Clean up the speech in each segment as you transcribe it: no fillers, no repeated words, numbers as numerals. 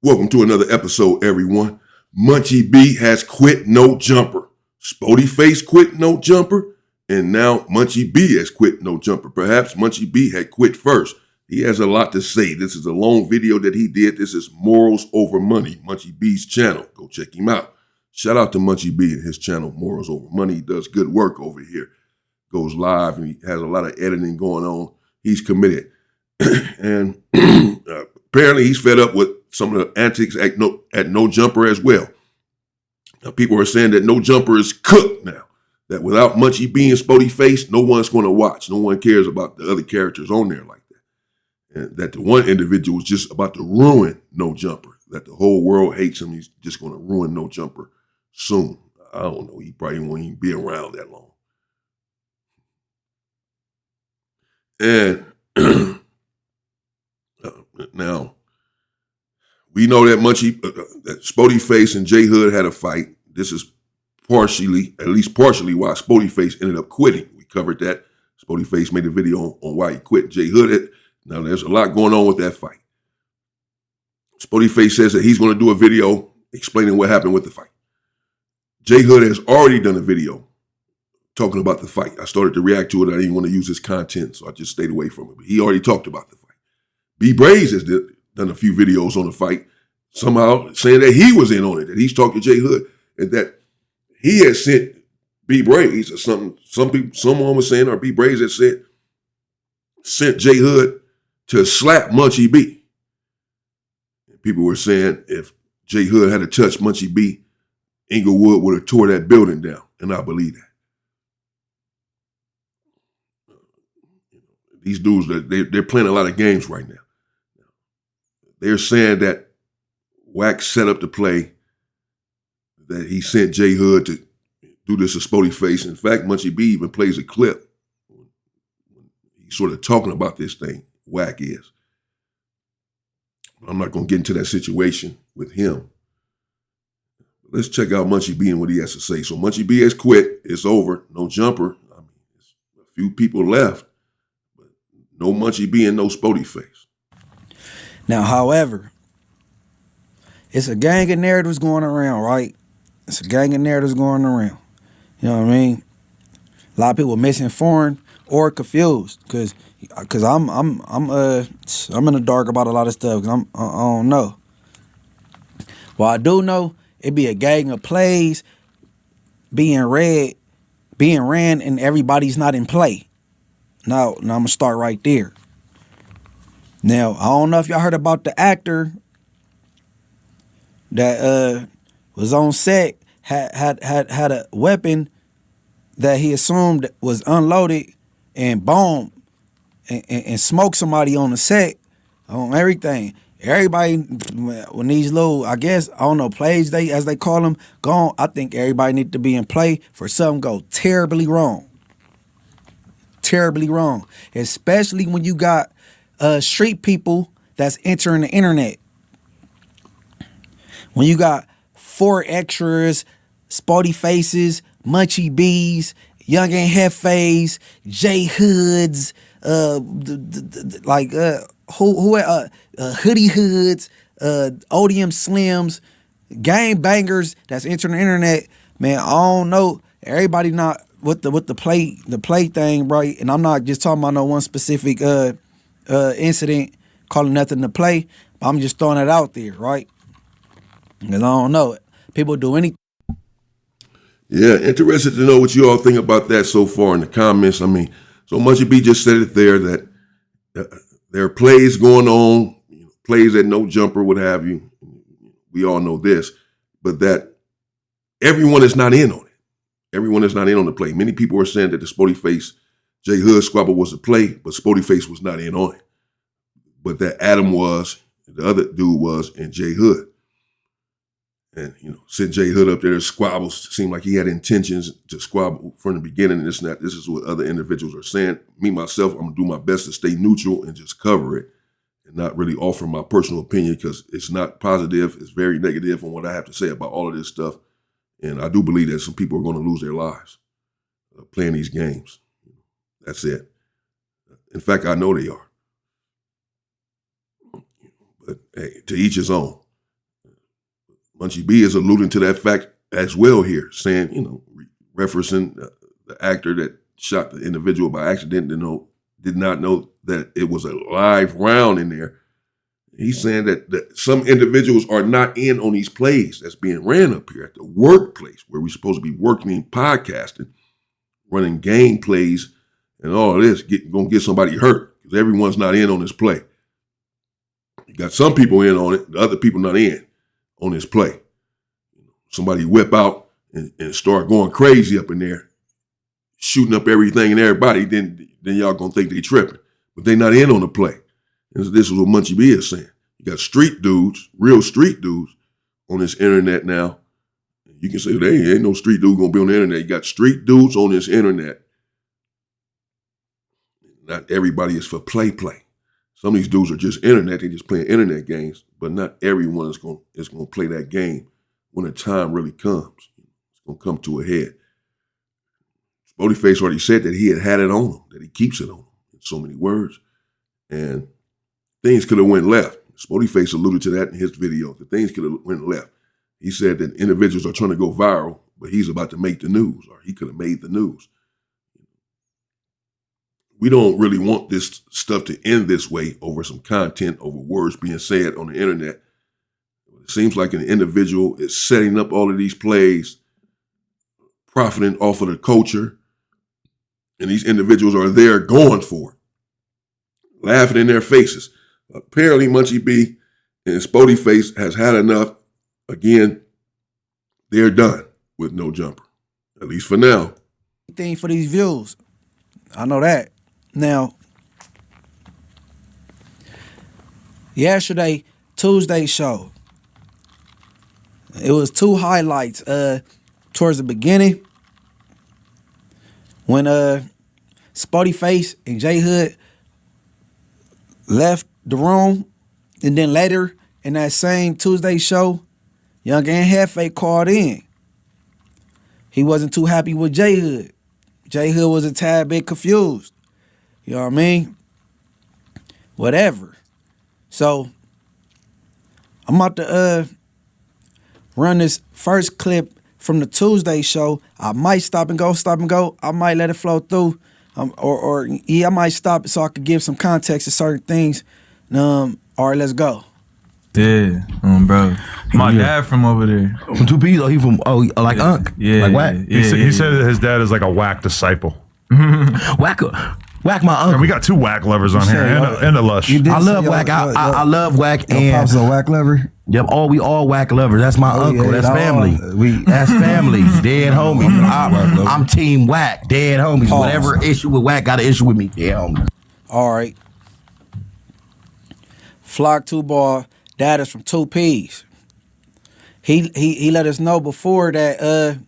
Welcome to another episode, everyone. Munchie B has quit no jumper. Spody Face quit no jumper. And now Munchie B has quit no jumper. Perhaps Munchie B had quit first. He has a lot to say. This is a long video that he did. This is Morals Over Money, Munchie B's channel. Go check him out. Shout out to Munchie B and his channel, Morals Over Money. He does good work over here. Goes live and he has a lot of editing going on. He's committed. And apparently he's fed up with some of the antics at No Jumper as well. Now, people are saying that No Jumper is cooked now. That without Munchie B and Spody Face, no one's going to watch. No one cares about the other characters on there like that. And that the one individual is just about to ruin No Jumper. That the whole world hates him. He's just going to ruin No Jumper soon. I don't know. He probably won't even be around that long. And now, we know that that Spody Face and J Hood had a fight. This is at least partially, why Spody Face ended up quitting. We covered that. Spody Face made a video on why he quit. J Hood, now there's a lot going on with that fight. Spody Face says that he's going to do a video explaining what happened with the fight. J Hood has already done a video talking about the fight. I started to react to it. I didn't want to use his content, so I just stayed away from it. But he already talked about the fight. B Braze has done a few videos on the fight, somehow saying that he was in on it, that he's talked to J Hood, and that he had sent B Braze or something. Someone was saying, or B Braze had sent J Hood to slap Munchie B. And people were saying if J Hood had to touch Munchie B, Inglewood would have tore that building down, and I believe that. These dudes, they're playing a lot of games right now. They're saying that Wax set up the play, that he sent J Hood to do this to Spody Face. In fact, Munchie B even plays a clip. He's sort of talking about this thing, Wack is. I'm not going to get into that situation with him. Let's check out Munchie B and what he has to say. So Munchie B has quit. It's over. No Jumper. I mean, there's a few people left. But no Munchie B and no Spody Face. Now, however, it's a gang of narratives going around, right? It's a gang of narratives going around. You know what I mean? A lot of people misinformed or confused because I'm in the dark about a lot of stuff because I don't know. Well, I do know it be a gang of plays being ran, and everybody's not in play. Now I'm gonna start right there. Now, I don't know if y'all heard about the actor that was on set, had a weapon that he assumed was unloaded and bombed and smoked somebody on the set, on everything. Everybody, when these little, I guess, I don't know, plays, as they call them, gone, I think everybody need to be in play for something go terribly wrong. Terribly wrong. Especially when you got street people that's entering the internet. When you got 4 extras, Spody Faces, Munchie B's, Young and Hefes, J Hoods, Hoodie Hoods, Odium Slims, gang bangers that's entering the internet. Man, I don't know. Everybody not with the play thing, right? And I'm not just talking about no one specific incident, calling nothing to play. I'm just throwing it out there, right? Because I don't know. People do anything. Yeah, interested to know what you all think about that so far in the comments. I mean, so Munchie B just said it there that there are plays going on, plays at No Jumper, what have you. We all know this, but that everyone is not in on it. Everyone is not in on the play. Many people are saying that the Spody Face J Hood squabble was a play, but Spody Face was not in on it. But that Adam was, the other dude was, and J Hood. And, sent J Hood up there to squabble. Seemed like he had intentions to squabble from the beginning. And this and that. This is what other individuals are saying. Me, myself, I'm going to do my best to stay neutral and just cover it and not really offer my personal opinion because it's not positive. It's very negative on what I have to say about all of this stuff. And I do believe that some people are going to lose their lives playing these games. That's it. In fact, I know they are. But hey, to each his own. Munchie B is alluding to that fact as well here, saying, referencing the actor that shot the individual by accident, did not know that it was a live round in there. He's saying that some individuals are not in on these plays that's being ran up here at the workplace where we're supposed to be working in podcasting, running game plays and all of this, going to get somebody hurt because everyone's not in on this play. You got some people in on it, the other people not in on this play. Somebody whip out and start going crazy up in there, shooting up everything and everybody, then y'all going to think they tripping. But they not in on the play. This is what Munchie B is saying. You got street dudes, real street dudes on this internet now. You can say, hey, ain't no street dude going to be on the internet. You got street dudes on this internet. Not everybody is for play. Some of these dudes are just internet. They just playing internet games, but not everyone is going to play that game when the time really comes. It's going to come to a head. Spotify already said that he had it on him, that he keeps it on him in so many words. And things could have went left. Spotify alluded to that in his video. The things could have went left. He said that individuals are trying to go viral, but he's about to make the news, or he could have made the news. We don't really want this stuff to end this way over some content, over words being said on the internet. It seems like an individual is setting up all of these plays, profiting off of the culture, and these individuals are there going for it, laughing in their faces. Apparently, Munchie B and Spotify has had enough. Again, they're done with No Jumper, at least for now. Thing for these views. I know that. Now, yesterday, Tuesday show, it was two highlights. Towards the beginning, when Spotify and J Hood left the room, and then later in that same Tuesday show, Young and Hefe called in. He wasn't too happy with J Hood. J Hood was a tad bit confused. You know what I mean? Whatever. So I'm about to run this first clip from the Tuesday show. I might stop and go. I might let it flow through. I might stop so I could give some context to certain things. All right, let's go. Yeah, bro. My dad from over there. From 2P's? Or he from, like Unc? Yeah. Like Whack? Yeah, He said that his dad is like a Whack disciple. Whack my uncle. And we got two Whack lovers on here and a Lush. I love Whack. I love Whack. Your And pops a Whack lover? yep, we all Whack lovers. That's my uncle. yeah, That's dog. family. That's family. Dead homies. I'm team Whack. Dead homies. Pause. Whatever issue with Whack, got an issue with me. Dead homies. All right. Flock 2 Ball, dad is from 2P's. He let us know before that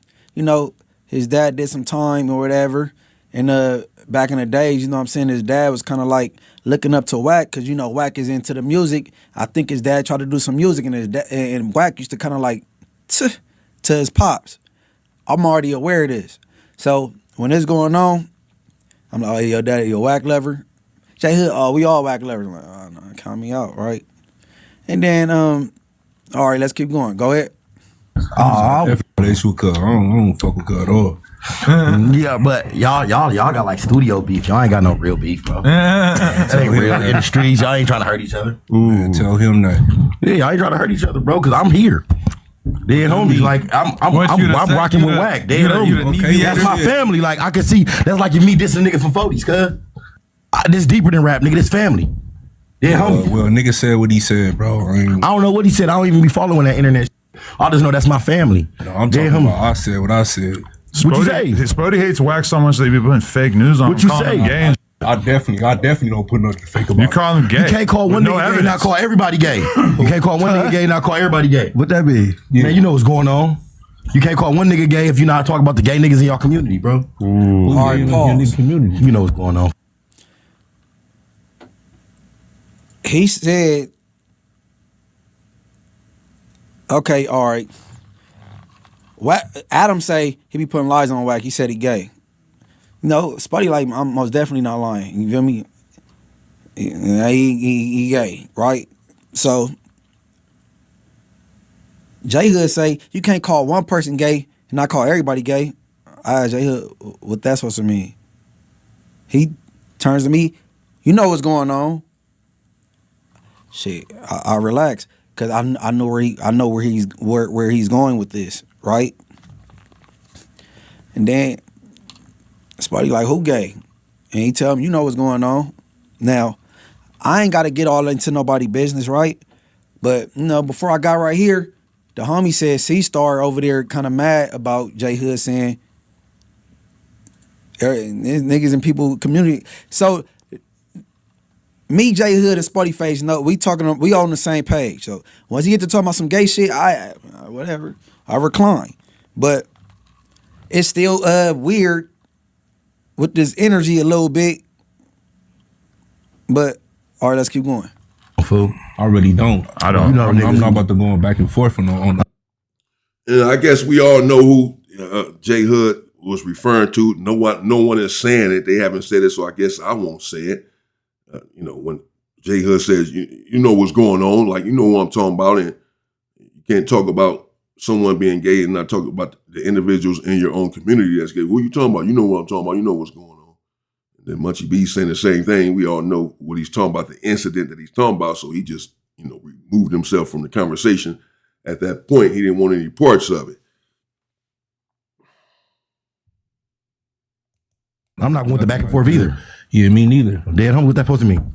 his dad did some time or whatever. And back in the days, you know what I'm saying, his dad was kind of like looking up to Whack because, Whack is into the music. I think his dad tried to do some music and Whack used to kind of like to his pops. I'm already aware of this. So when this going on, I'm like, oh, your daddy, you a Whack lover? J Hood, we all Whack lovers. I'm like, oh, no, count me out, right? And then, all right, let's keep going. Go ahead. That's what I don't fuck with Cuz at all. Yeah, but y'all got like studio beef. Y'all ain't got no real beef, bro. That ain't real. In the streets, y'all ain't trying to hurt each other. Man, tell him that. Yeah, y'all ain't trying to hurt each other, bro, because I'm here. Dead homies, like I'm rocking with Whack. Dead homies. Okay, That's my family. Like I can see, that's like you meet this nigga from 40s, cuz. This deeper than rap, nigga. This family. Dead homies. Well, nigga said what he said, bro. I don't know what he said. I don't even be following that internet shit. I just know that's my family. No, I'm talking about I said what I said. What you say? Spody hates Whack so much they be putting fake news on him. What you say? Gay and I definitely don't put nothing fake about you call him gay. You can't call one with nigga no gay and not call everybody gay. You can't call one nigga gay and not call everybody gay. What that be? Man, you know what's going on. You can't call one nigga gay if you're not talking about the gay niggas in your community, bro. All right, pause. community. You know what's going on. He said, okay, all right. Adam say he be putting lies on Whack. He said he gay. No, Spuddy like, I'm most definitely not lying. You feel me? He gay, right? So, J Hood say you can't call one person gay and not call everybody gay. J Hood, what that's supposed to mean? He turns to me, you know what's going on. Shit, I relax because I know where he's going with this, right? And then Spuddy like, who gay? And he tell him, you know what's going on. Now, I ain't got to get all into nobody business, right? But, before I got right here, the homie said C-Star over there kind of mad about J Hood saying niggas and people community. So, me, J Hood, and Spuddy Face, we on the same page. So, once you get to talk about some gay shit, whatever, I recline. But it's still weird with this energy a little bit. But all right, let's keep going. Fool, I really don't. I don't. I'm not about to go back and forth on. I guess we all know who J Hood was referring to. No one is saying it. They haven't said it, so I guess I won't say it. When J Hood says, you know what's going on, like you know what I'm talking about, and you can't talk about someone being gay and not talk about the individuals in your own community that's gay. What are you talking about? You know what I'm talking about. You know what's going on. And then Munchie B saying the same thing. We all know what he's talking about, the incident that he's talking about. So he just, removed himself from the conversation. At that point, he didn't want any parts of it. I'm not going with the back and forth either. Yeah, me neither. Dead home, what's that supposed to mean?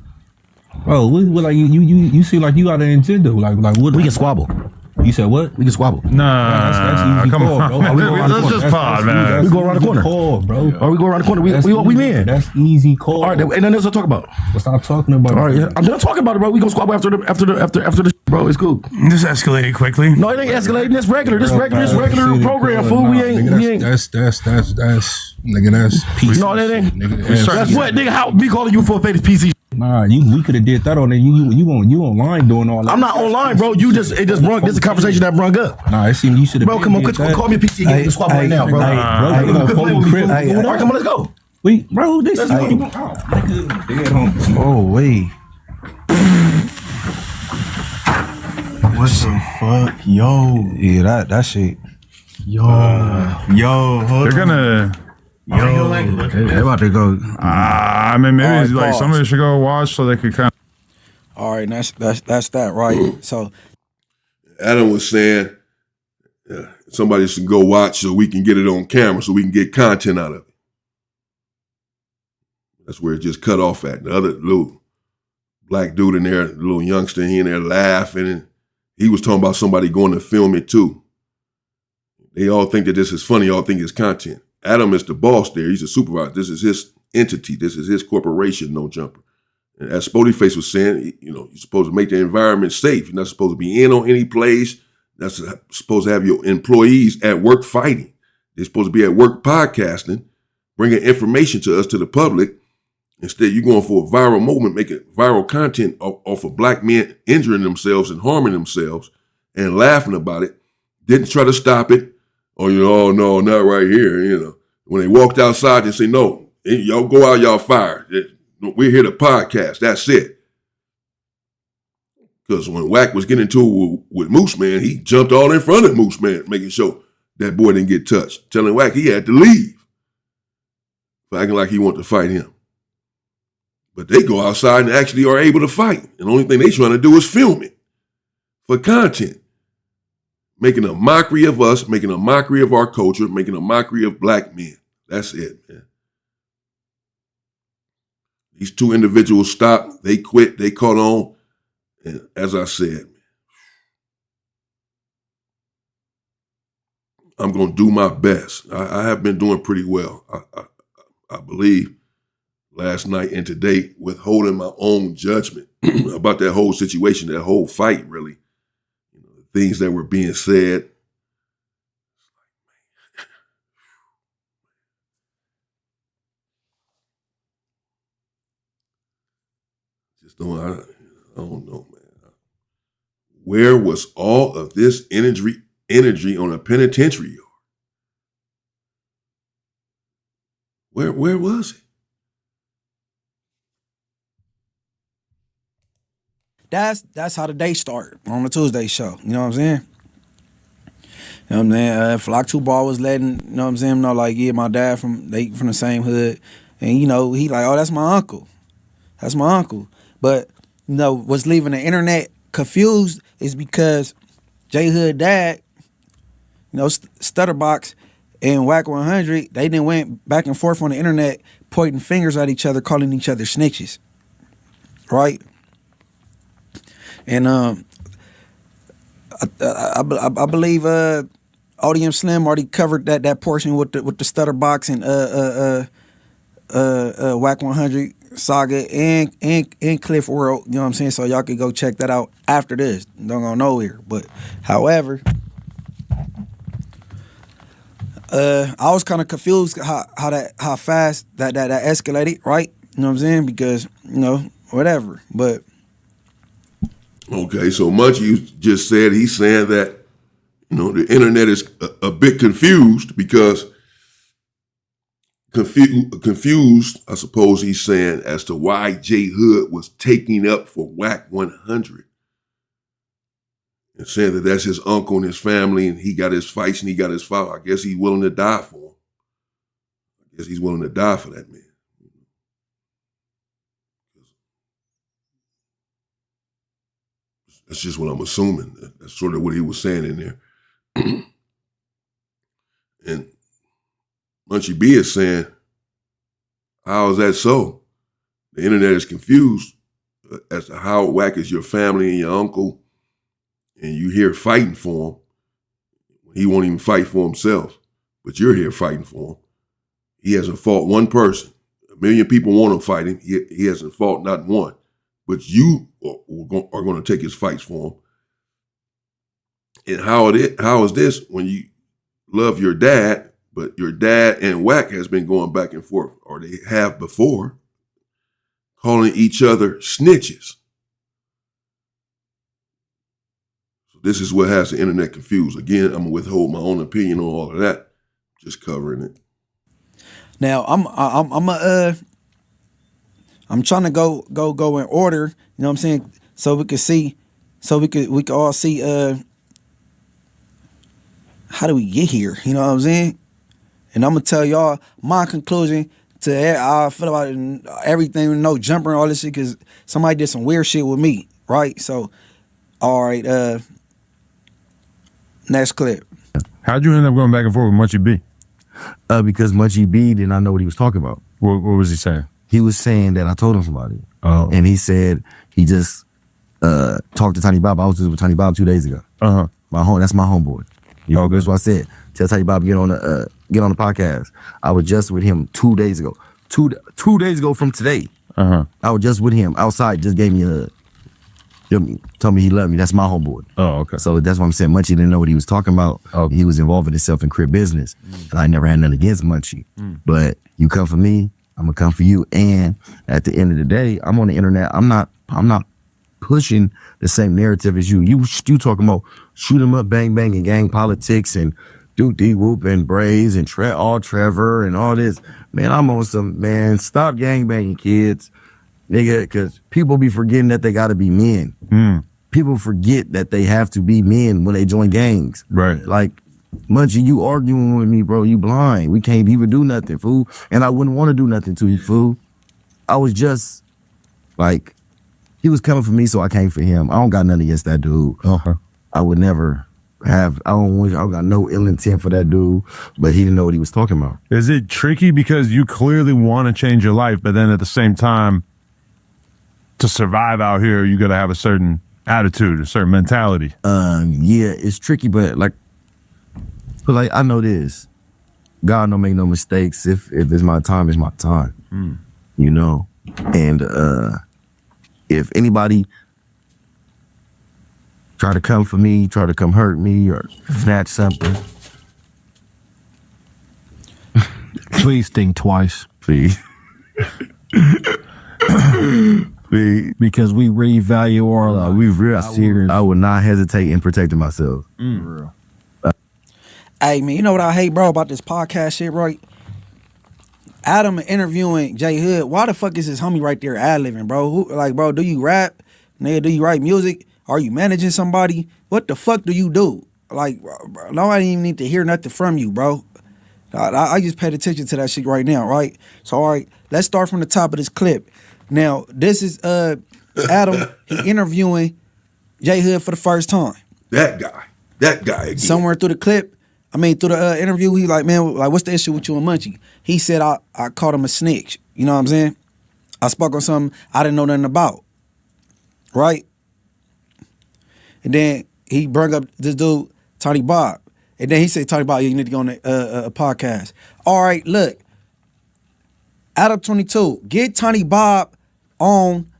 Bro, what like you seem like you got an agenda. Like what? We can squabble. You said what? We can squabble. Nah, that's easy come call, on. bro. Let's just pod, man. We go around the corner. Call, bro. Or we go around the corner. We men. That's easy call. All right, ain't nothing else to talk about. Let's stop talking about All right, it. I'm done talking about it, bro. We gonna squabble after the bro. It's cool. This escalated quickly. No, it ain't escalating. This regular program, fool. We ain't. That's nigga. That's PC. No, that ain't. Nigga, That's what, nigga. How me calling you for a fake PC? Nah, we could have did that on there. You online doing all that. I'm not online, bro. It just brung. This is a conversation that brung up. Nah, it seemed you should have. Bro, come on, call me a PC again. Let's swap right now, bro. Bro, you gonna phone me, Chris? All right, come on, let's go. Wait, bro, this is Let's go. Oh, wait. What the fuck? Yo. Yeah, that shit. Yo, hold They're on. gonna. They about to go. I mean, maybe All right, like pause. somebody should go watch so they could kind of. All right, that's that, right? So Adam was saying somebody should go watch so we can get it on camera so we can get content out of it. That's where it just cut off at. The other little black dude in there, the little youngster, he in there laughing, and he was talking about somebody going to film it too. They all think that this is funny. All think it's content. Adam is the boss there. He's a supervisor. This is his entity. This is his corporation, No Jumper. And as Spody Face was saying, you're supposed to make the environment safe. You're not supposed to be in on any place. You're not supposed to have your employees at work fighting. They're supposed to be at work podcasting, bringing information to us, to the public. Instead, you're going for a viral moment, making viral content off of black men injuring themselves and harming themselves and laughing about it. Didn't try to stop it. Oh, oh no, not right here. When they walked outside, they say, no, y'all go out, y'all fired. We're here to podcast. That's it. Because when Wack was getting into it with Moose Man, he jumped all in front of Moose Man, making sure that boy didn't get touched, telling Wack he had to leave for acting like he wanted to fight him. But they go outside and actually are able to fight. And the only thing they trying to do is film it for content. Making a mockery of us, making a mockery of our culture, making a mockery of black men. That's it, man. These two individuals stopped, they quit, they caught on. And as I said, I'm going to do my best. I have been doing pretty well. I believe last night and today, withholding my own judgment about that whole situation, that whole fight, really. Things that were being said. Just I don't know, man. Where was all of this energy on a penitentiary yard? Where was it? that's how the day start on the Tuesday show. You know what I'm saying? You know what I'm saying? Flock 2 Ball was letting, you know what I'm saying, know like, yeah, my dad from the same hood. And, you know, he like, oh, that's my uncle. That's my uncle. But, you know, what's leaving the internet confused is because J Hood dad, you know, Stutterbox and Whack 100, they then went back and forth on the internet pointing fingers at each other, calling each other snitches. Right? And I believe ODM Slim already covered that portion with the Stutterbox and Whack 100 saga and Cliff World. You know what I'm saying? So y'all could go check that out after this. Don't go nowhere. But however, I was kind of confused how fast that escalated. Right? You know what I'm saying? Because you know whatever. But okay, so Munchie just said he's saying that, you know, the internet is a bit confused because confused, I suppose he's saying, as to why J Hood was taking up for Whack 100 and saying that that's his uncle and his family and he got his fights and he got his fight. I guess he's willing to die for him. I guess he's willing to die for that man. That's just what I'm assuming. That's sort of what he was saying in there. And Munchie B is saying, how is that so? The internet is confused as to how Whack is your family and your uncle, and you here fighting for him. He won't even fight for himself, but you're here fighting for him. He hasn't fought one person. 1 million people want to fight him. He hasn't fought not one. But you are going to take his fights for him. And how is this when you love your dad, but your dad and Whack has been going back and forth, or they have before, calling each other snitches. So this is what has the internet confused. Again, I'm going to withhold my own opinion on all of that, just covering it. now I'm trying to go in order, you know what I'm saying, so we could all see how do we get here, you know what I'm saying? And I'm gonna tell y'all my conclusion to how I feel about it and everything, no jumper and all this shit, cause somebody did some weird shit with me, right? So, all right, next clip. How'd you end up going back and forth with Munchie B? Because Munchie B did not know what he was talking about. What was he saying? He was saying that I told him somebody. Oh. And he said he just talked to Tiny Bob. I was just with Tiny Bob 2 days ago. Uh-huh. That's my homeboy. You know, that's what I said. Tell Tiny Bob get on the podcast. I was just with him 2 days ago. Two days ago from today. Uh-huh. I was just with him outside, just gave me a told me he loved me. That's my homeboy. Oh, okay. So that's what I'm saying. Munchie didn't know what he was talking about. Okay. He was involving himself in crib business. And I never had nothing against Munchie. But you come for me, I'm gonna come for you. And at the end of the day, I'm on the internet. I'm not pushing the same narrative as you. You talking about shoot 'em up, bang bang, and gang politics and Duke D Whoop and Braze and Trevor and all this. Man, I'm on some, man, stop gang banging, kids. Nigga, cause people be forgetting that they gotta be men. People forget that they have to be men when they join gangs. Right. Like, Munchie, you arguing with me, bro. You blind. We can't even do nothing, fool. And I wouldn't want to do nothing to you, fool. I was just, like, he was coming for me, so I came for him. I don't got nothing against that dude. Uh-huh. I would never have, I don't got no ill intent for that dude, but he didn't know what he was talking about. Is it tricky because you clearly want to change your life, but then at the same time, to survive out here, you got to have a certain attitude, a certain mentality? Yeah, it's tricky, but like I know this. God don't make no mistakes. If it's my time, it's my time. You know? And if anybody try to come for me, try to come hurt me or snatch something, Please think twice. please. Please. Because we really value our life. We real Serious. I would not hesitate in protecting myself. Real. Hey man, you know what I hate, bro, about this podcast shit, right? Adam interviewing J Hood. Why the fuck is his homie right there ad-libbing, bro? Bro, do you rap? Nigga, do you write music? Are you managing somebody? What the fuck do you do? like, nobody even need to hear nothing from you, bro. I just paid attention to that shit right now, right? So, all right, let's start from the top of this clip. Now, this is Adam. He interviewing J Hood for the first time. That guy again. Somewhere through the clip, through the interview, he like, man, like, what's the issue with you and Munchie? He said I called him a snitch. You know what I'm saying? I spoke on something I didn't know nothing about, right? And then he brought up this dude, Tony Bob. And then he said, Tony Bob, you need to go on a podcast. All right, look. Adam 22, get Tony Bob on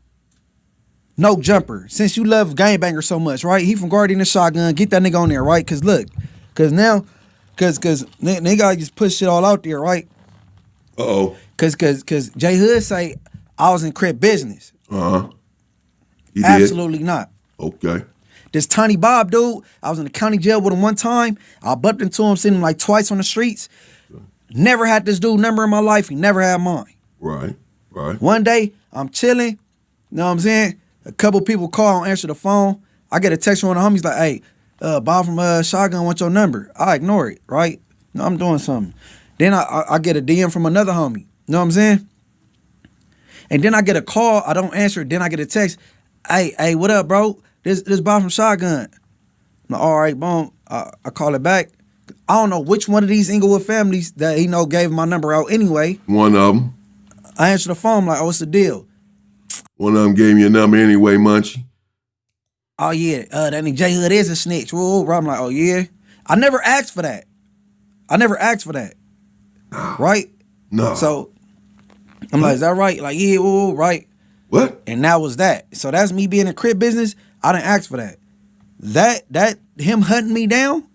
No Jumper. Since you love Gangbanger so much, right? He from Guardian the Shotgun. Get that nigga on there, right? Because look, because nigga just put shit all out there, right? Uh-oh. Because J Hood say I was in crip business. Uh-huh. He Absolutely did? not. Okay. This Tony Bob dude, I was in the county jail with him one time. I bumped into him, seen him like twice on the streets. Never had this dude number in my life. He never had mine. Right. One day, I'm chilling. You know what I'm saying? A couple people call, I don't answer the phone. I get a text from one of the homies like, hey, Bob from Shotgun wants your number. I ignore it, right? No, I'm doing something. Then I get a DM from another homie. You know what I'm saying? And then I get a call. I don't answer it. Then I get a text. Hey, what up, bro? This Bob from Shotgun. I'm like, all right, boom. I call it back. I don't know which one of these Inglewood families that he know gave my number out anyway. One of them. I answer the phone, I'm like, oh, what's the deal? One of them gave me a number anyway, Munchie. Oh, yeah, that nigga J Hood is a snitch. Whoa, I'm like, oh, yeah? I never asked for that. Right? No. So, I'm like, is that right? Like, yeah, whoa, right. What? And that was that. So that's me being in crib business. I didn't ask for that. That him hunting me down,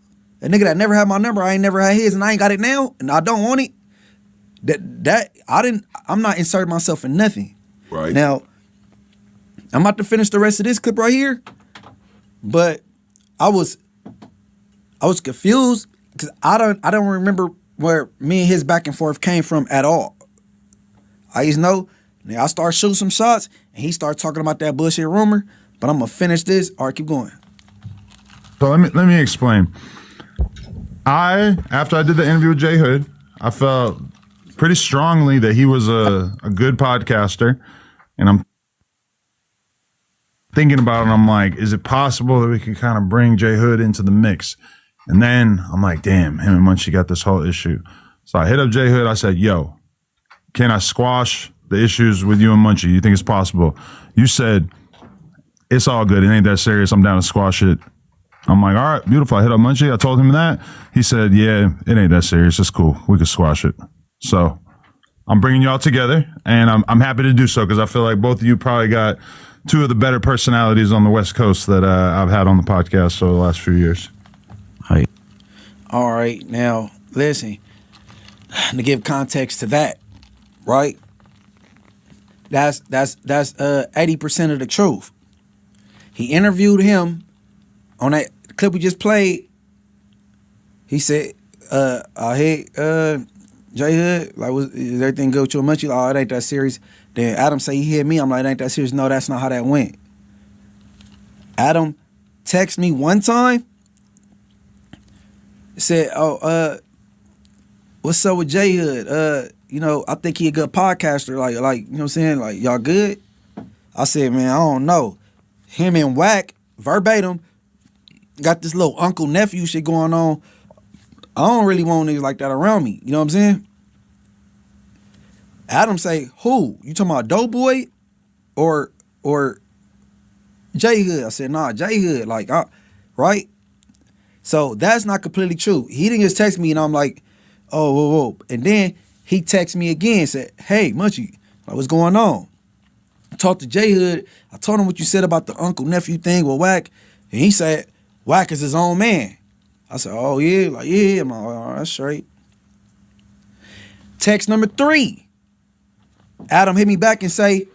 a nigga that never had my number, I ain't never had his, and I ain't got it now, and I don't want it. I'm not inserting myself in nothing. Right. Now, I'm about to finish the rest of this clip right here, but I was confused because I don't remember where me and his back and forth came from at all. I just know now I start shooting some shots and he started talking about that bullshit rumor, but I'm gonna finish this. All right, keep going. So let me explain. After I did the interview with J Hood, I felt pretty strongly that he was a good podcaster, and I'm thinking about it. I'm like, is it possible that we can kind of bring J Hood into the mix? And then I'm like, damn, him and Munchie got this whole issue. So I hit up J Hood. I said, yo, can I squash the issues with you and Munchie? You think it's possible? You said, it's all good. It ain't that serious. I'm down to squash it. I'm like, all right, beautiful. I hit up Munchie. I told him that. He said, yeah, it ain't that serious. It's cool. We could squash it. So I'm bringing y'all together, and I'm happy to do so because I feel like both of you probably got two of the better personalities on the West Coast that I've had on the podcast over the last few years. Hi. All right, now listen. To give context to that, right? That's 80% of the truth. He interviewed him on that clip we just played. He said, hey, J Hood, like, is everything good with you and Munchie? Like, oh, it ain't that serious. Then Adam say he hit me. I'm like, it ain't that serious. No, that's not how that went. Adam texted me one time, said, what's up with J Hood? I think he a good podcaster. Like, you know what I'm saying? Like, y'all good? I said, man, I don't know. Him and Wack, verbatim, got this little uncle-nephew shit going on. I don't really want niggas like that around me. You know what I'm saying? Adam say, who? You talking about Doughboy or J Hood? I said, nah, J Hood. Like, right? So that's not completely true. He didn't just text me and I'm like, oh, whoa. And then he texted me again and said, hey, Munchie, like, what's going on? I talked to J Hood. I told him what you said about the uncle-nephew thing with Wack. And he said, Wack is his own man. I said, oh, yeah? Like, yeah. I'm like, oh, that's straight. Text number 3. Adam hit me back and say,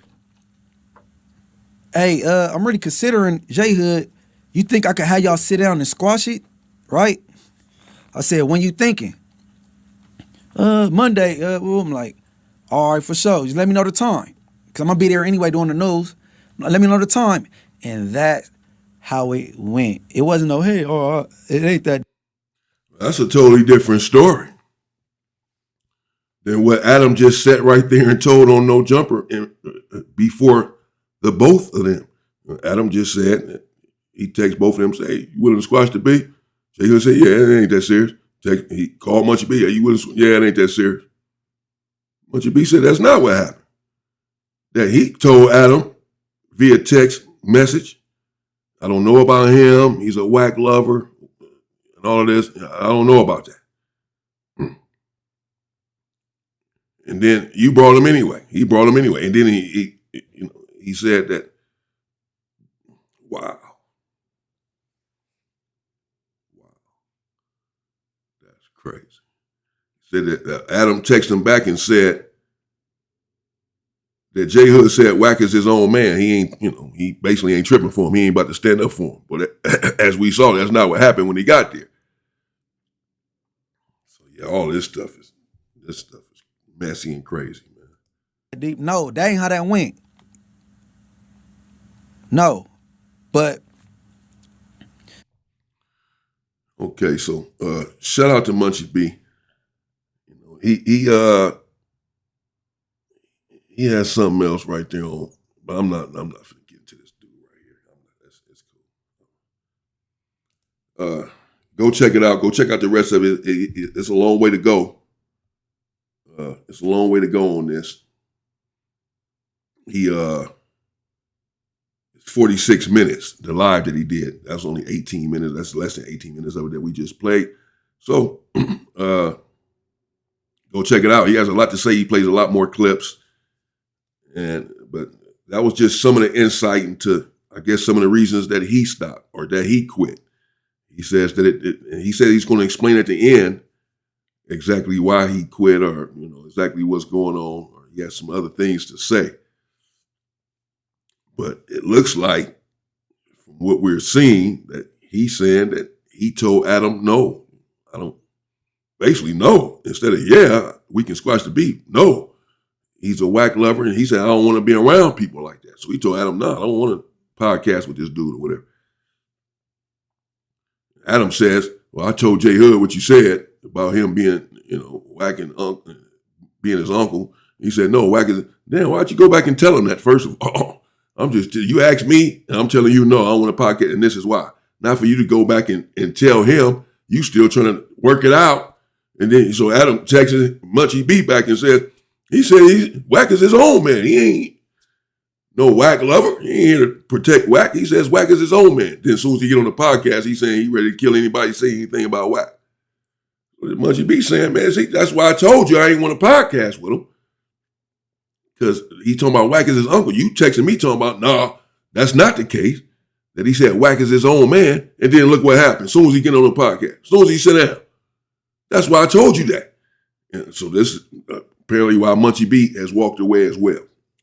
hey, I'm really considering J Hood. You think I could have y'all sit down and squash it? Right? I said, when you thinking? Monday. I'm like, all right, for sure. Just let me know the time. Because I'm going to be there anyway doing the news. Let me know the time. And that how it went. It wasn't no, hey, it ain't that. That's a totally different story than what Adam just sat right there and told on No Jumper before the both of them. Adam just said, he texts both of them, say, hey, you willing to squash the B? Jay Hood said, yeah, it ain't that serious. He called Munchie B, hey, you willing to, yeah, it ain't that serious. Munchie B said, that's not what happened. That he told Adam via text message, I don't know about him, he's a whack lover, and all of this, I don't know about that. And then you brought him anyway. He brought him anyway. And then he said that, wow. That's crazy. He said that Adam texted him back and said that J Hood said Wack is his own man. He ain't, he basically ain't tripping for him. He ain't about to stand up for him. But as we saw, that's not what happened when he got there. So yeah, all this stuff is messy and crazy, man. Deep. No, that ain't how that went. No, but okay. So shout out to Munchie B. He has something else right there on, but I'm not gonna get into this dude right here. It's cool. Go check it out. Go check out the rest of it. It's a long way to go. It's a long way to go on this. It's 46 minutes, the live that he did. That's only 18 minutes. That's less than 18 minutes of it that we just played. So go check it out. He has a lot to say. He plays a lot more clips. But that was just some of the insight into, I guess, some of the reasons that he stopped or that he quit. He says that he said he's going to explain at the end exactly why he quit or, exactly what's going on, or he has some other things to say. But it looks like, from what we're seeing, that he's saying that he told Adam, no, I don't, basically no. Instead of, yeah, we can squash the beef. No, he's a whack lover, and he said, I don't want to be around people like that. So he told Adam, no, I don't want to podcast with this dude or whatever. Adam says, well, I told J Hood what you said about him being, whack and being his uncle. He said, no, whack is, damn, why'd you go back and tell him that first of all? You asked me, and I'm telling you, no, I don't want to podcast, and this is why. Not for you to go back and tell him, you still trying to work it out. And then, so Adam texted Munchie B back and said Wack is his own man. He ain't no whack lover. He ain't here to protect Wack. He says Wack is his own man. Then as soon as he get on the podcast, he's saying he ready to kill anybody say anything about Wack. Munchie B saying, man, see, that's why I told you I ain't want to podcast with him. Because he talking about Wack is his uncle. You texting me talking about, nah, that's not the case. That he said Wack is his own man. And then look what happened. As soon as he get on the podcast. As soon as he sit down. That's why I told you that. And so this is apparently why Munchie B has walked away as well.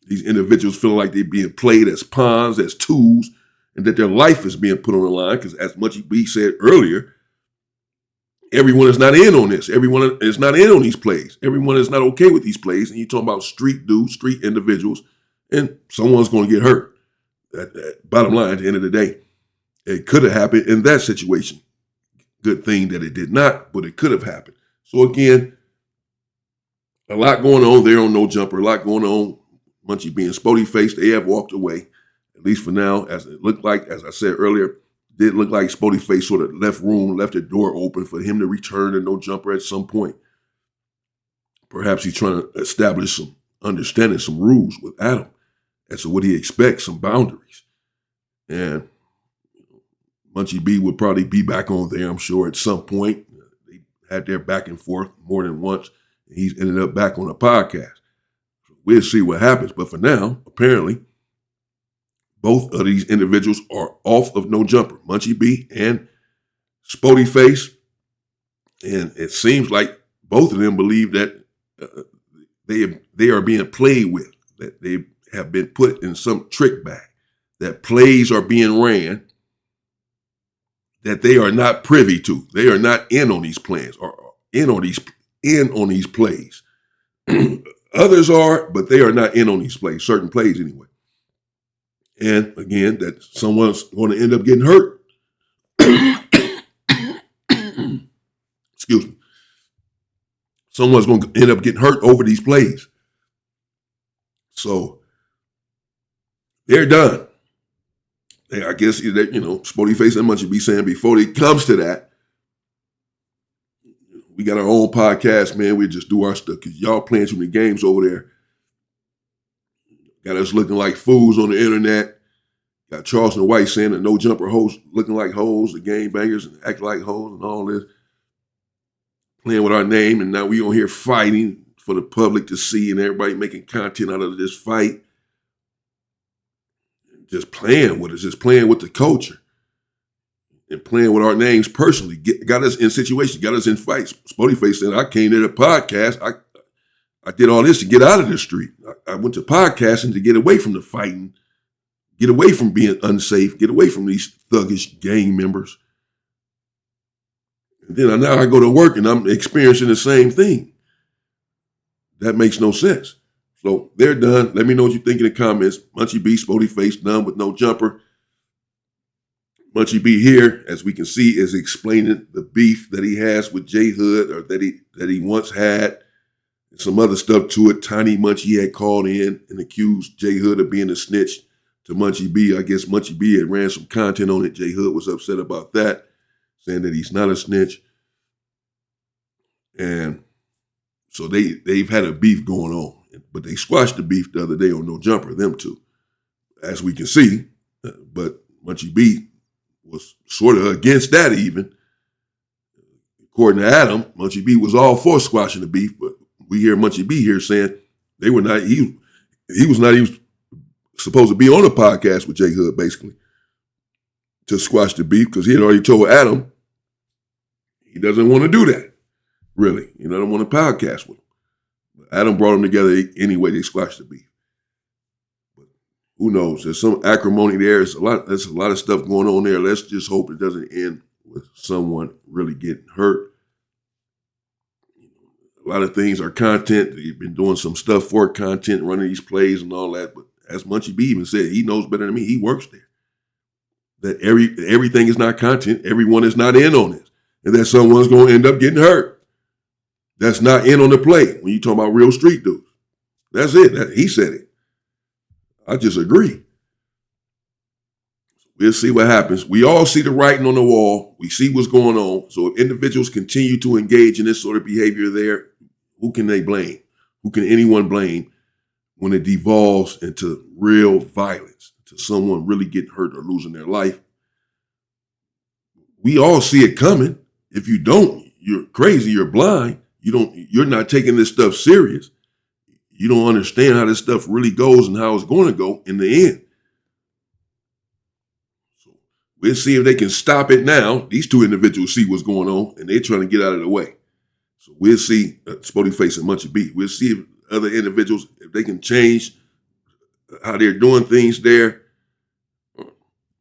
These individuals feeling like they're being played as pawns, as tools, and that their life is being put on the line. Because as Munchie B said earlier, everyone is not in on this. Everyone is not in on these plays. Everyone is not okay with these plays. And you're talking about street dudes, street individuals, and someone's going to get hurt. Bottom line, at the end of the day, it could have happened in that situation. Good thing that it did not, but it could have happened. So again, a lot going on there on No Jumper, a lot going on. Munchie being Spody Face, they have walked away, at least for now, as it looked like, as I said earlier, did look like Spody Face sort of left the door open for him to return to No Jumper at some point. Perhaps he's trying to establish some understanding, some rules with Adam as to what he expects, some boundaries. And Munchie B would probably be back on there, I'm sure, at some point. They had their back and forth more than once. And he's ended up back on the podcast. So we'll see what happens. But for now, apparently, both of these individuals are off of No Jumper, Munchie B and Spody Face. And it seems like both of them believe that they are being played with, that they have been put in some trick bag, that plays are being ran that they are not privy to. They are not in on these plans or in on these plays. Others are, but they are not in on these plays, certain plays anyway. And again, that someone's going to end up getting hurt. Excuse me. Someone's going to end up getting hurt over these plays. So they're done. I guess that, Sporty Face and Munchie B saying before it comes to that, we got our own podcast, man. We just do our stuff because y'all playing too many games over there. Got us looking like fools on the internet. Got Charleston White saying the no jumper hoes looking like hoes, the game bangers and acting like hoes and all this. Playing with our name, and now we on here fighting for the public to see and everybody making content out of this fight. Just playing with us, just playing with the culture. And playing with our names personally. Got us in situations, got us in fights. Sporty Face said, I came to the podcast. I did all this to get out of the street. I went to podcasting to get away from the fighting, get away from being unsafe, get away from these thuggish gang members. And then now I go to work and I'm experiencing the same thing. That makes no sense. So they're done. Let me know what you think in the comments. Munchie B, Sporty Face, done with no jumper. Munchie B here, as we can see, is explaining the beef that he has with J Hood, or that he once had. Some other stuff to it. Tiny Munchie had called in and accused J Hood of being a snitch to Munchie B. I guess Munchie B had ran some content on it. J Hood was upset about that, saying that he's not a snitch. And so they've had a beef going on. But they squashed the beef the other day on No Jumper, them two, as we can see. But Munchie B was sort of against that even. According to Adam, Munchie B was all for squashing the beef, but we hear Munchie B here saying they were not, he was not even supposed to be on a podcast with J Hood, basically, to squash the beef, because he had already told Adam he doesn't want to do that, really. He doesn't want to podcast with him. Adam brought them together anyway. They squashed the beef. But who knows? There's some acrimony there. There's a lot of stuff going on there. Let's just hope it doesn't end with someone really getting hurt. A lot of things are content. They've been doing some stuff for content, running these plays and all that. But as Munchie B even said, he knows better than me. He works there. That everything is not content. Everyone is not in on this. And that someone's going to end up getting hurt. That's not in on the play when you talk about real street dudes. That's it. He said it. I just agree. We'll see what happens. We all see the writing on the wall. We see what's going on. So if individuals continue to engage in this sort of behavior there, who can they blame? Who can anyone blame when it devolves into real violence, to someone really getting hurt or losing their life? We all see it coming. If you don't, you're crazy, you're blind. You're not taking this stuff serious. You don't understand how this stuff really goes and how it's going to go in the end. So we'll see if they can stop it now. These two individuals see what's going on and they're trying to get out of the way. So we'll see Sporty Face and Munchie B. We'll see if other individuals, if they can change how they're doing things there,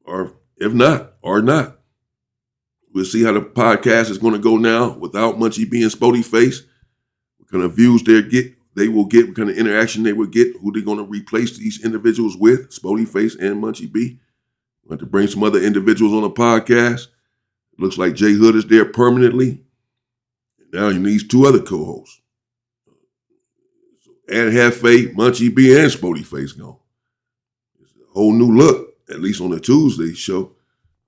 or if not, or not. We'll see how the podcast is going to go now without Munchie B and Sporty Face. What kind of views they will get, what kind of interaction they will get, who they're going to replace these individuals with, Sporty Face and Munchie B. We'll have to bring some other individuals on the podcast. It looks like J Hood is there permanently. Now he needs two other co-hosts. And Hefe, Munchie B, and Sporty Face gone. It's a whole new look, at least on the Tuesday show.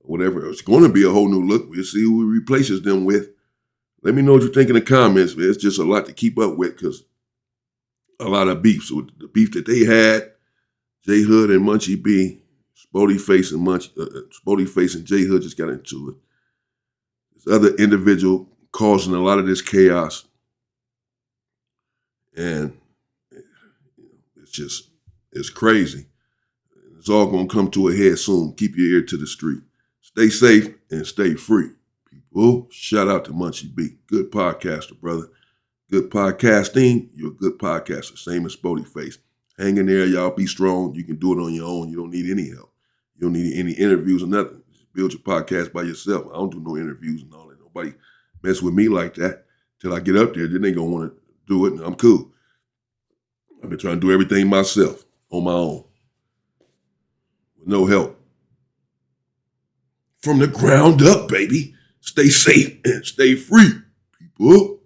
Whatever, it's going to be a whole new look. We'll see who he replaces them with. Let me know what you think in the comments, man. It's just a lot to keep up with because a lot of beef. So the beef that they had, J Hood and Munchie B, Sporty Face and J Hood just got into it. This other individual causing a lot of this chaos. And it's crazy. It's all going to come to a head soon. Keep your ear to the street. Stay safe and stay free, people. Shout out to Munchie B. Good podcaster, brother. Good podcasting. You're a good podcaster. Same as Sporty Face. Hang in there, y'all. Be strong. You can do it on your own. You don't need any help. You don't need any interviews or nothing. Just build your podcast by yourself. I don't do no interviews and all that. Nobody mess with me like that till I get up there. Then they going to want to do it, and I'm cool. I've been trying to do everything myself on my own. with no help. From the ground up, baby. Stay safe and stay free, people.